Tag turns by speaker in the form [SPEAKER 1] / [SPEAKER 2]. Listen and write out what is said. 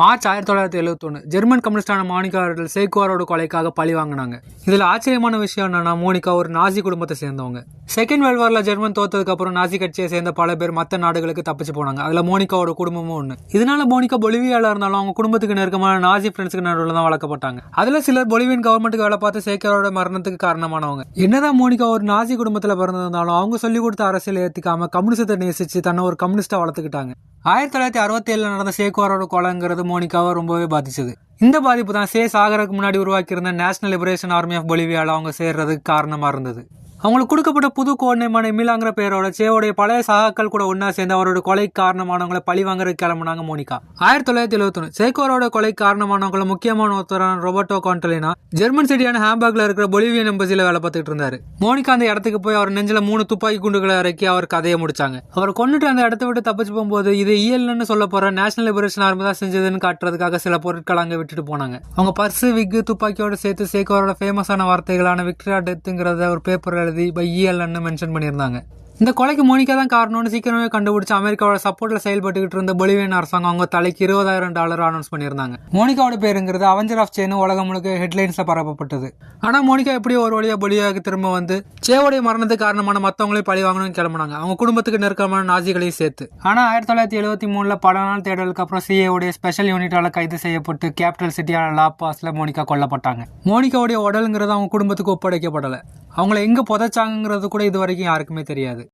[SPEAKER 1] March 1971 German கம்யூனிஸ்டான Monica அவர்கள் சேக்குவாரோட கொலைக்காக பழி வாங்கினாங்க. இதுல ஆச்சரியமான விஷயம் என்னன்னா, மோனிகா ஒரு நாசி குடும்பத்தை சேர்ந்தவங்க. செகண்ட் வேர்ல்ட் வார்ல ஜெர்மன் தோத்ததுக்கு அப்புறம் நாசி கட்சியை சேர்ந்த பல பேர் மற்ற நாடுகளுக்கு தப்பிச்சு போனாங்க. அதுல மோனிகாவோட குடும்பமும் ஒண்ணு. இதனால மோனிகா பொலிவியால இருந்தாலும் அவங்க குடும்பத்துக்கு நெருக்கமான நாசி ஃப்ரெண்ட்ஸ்க்கு நடுவில் தான் வளர்க்கப்பட்டாங்க. அதுல சிலர் பொலிவியன் கவர்மெண்ட்டுக்கு வேலை பார்த்து சேக்குவாரோட மரணத்துக்கு காரணமானவங்க. என்னதான் மோனிகா ஒரு நாசி குடும்பத்துல பிறந்திருந்தாலும் அவங்க சொல்லிக் கொடுத்த அரசியல் ஏத்துக்காம கம்யூனிசத்தை நேசிச்சு தன்னை ஒரு கம்யூனிஸ்டா வளர்த்துக்கிட்டாங்க. 1967 நடந்த சேக்குவாரோட கொலைங்கிறது மோனிகாவை ரொம்பவே பாதிச்சது. இந்த பாதிப்பு தான் சாகருக்கு முன்னாடி உருவாக்கியிருந்த நேஷனல் லிபரேஷன் ஆர்மி ஆஃப் பொலிவியால அவங்க சேர்றதுக்கு காரணமா இருந்தது. அவங்களுக்கு கொடுக்கப்பட்ட புது கோட்நேமான எமிலாங்கிற பேரோட சேவோடைய பழைய சகாக்கள் கூட ஒன்னா சேர்ந்து அவரோட கொலைக்கு காரணமானவங்களை பழி வாங்குறதுக்கு கிளம்புனாங்க மோனிகா. 1971 சேக்குவாரோட கொலைக்கு காரணமானவங்களை முக்கியமான ஒருத்தரான ரோபர்டோ கான்டலினா ஜெர்மன் சிட்டியான ஹாம்பர்க்ல இருக்கிற பொலிவியன் எம்பசில வேலை பார்த்துட்டு இருந்தாரு. மோனிகா அந்த இடத்துக்கு போய் அவர் நெஞ்சில 3 துப்பாக்கி குண்டுகளை இறக்கி அவர் கதையை முடிச்சாங்க. அவர் கொண்டுட்டு அந்த இடத்த விட்டு தப்பிச்சு போகும்போது இது இஎல்னு சொல்ல போற நேஷனல் லிபரேஷன் ஆர்மி தான் செஞ்சதுன்னு காட்டுறதுக்காக சில பொருட்கள் அங்க விட்டுட்டு போனாங்க. அவங்க பர்ஸ், விக்கு, துப்பாக்கியோட சேர்த்து சேக்குவாரோட ஃபேமஸான வார்த்தைகளான விக்டரியா டெத்துங்கிறத ஒரு பேப்பர் பை இஎல்னு மென்ஷன் பண்ணியிருந்தாங்க. இந்த கொலைக்கு மோனிகா தான் காரணம்னு சீக்கிரமே கண்டுபிடிச்சு அமெரிக்காவோட சப்போர்ட்ல செயல்பட்டுக்கிட்டு இருந்த பொலிவியன் அரசாங்கம் அவங்க தலைக்கு $20,000 அனௌன்ஸ் பண்ணியிருந்தாங்க. மோனிகாவோட பேருங்கிறது அவெஞ்சர் ஆஃப் சேன்னு உலகம் முழுக்க ஹெட்லைன்ஸ்ல பரப்பப்பட்டது. ஆனா மோனிகா எப்படியோ ஒரு வழியா பொலிவியாவுக்கு திரும்ப வந்து சேவோடைய மரணத்துக்கு காரணமான மத்தவங்களையும் பழி வாங்கணும்னு கிளம்பினாங்க. அவங்க குடும்பத்துக்கு நெருக்கமான நாசிகளையும் சேர்த்து. ஆனா 1973 பல நாள் தேடலுக்கு அப்புறம் சிஏவுடைய ஸ்பெஷல் யூனிட்டால கைது செய்யப்பட்டு கேபிட்டல் சிட்டியான லா பாஸ்ல மோனிகா கொல்லப்பட்டாங்க. மோனிகாவுடைய உடலுங்கிறது அவங்க குடும்பத்துக்கு ஒப்படைக்கப்படல. அவங்கள எங்க புதைச்சாங்கிறது கூட இது வரைக்கும் யாருக்குமே தெரியாது.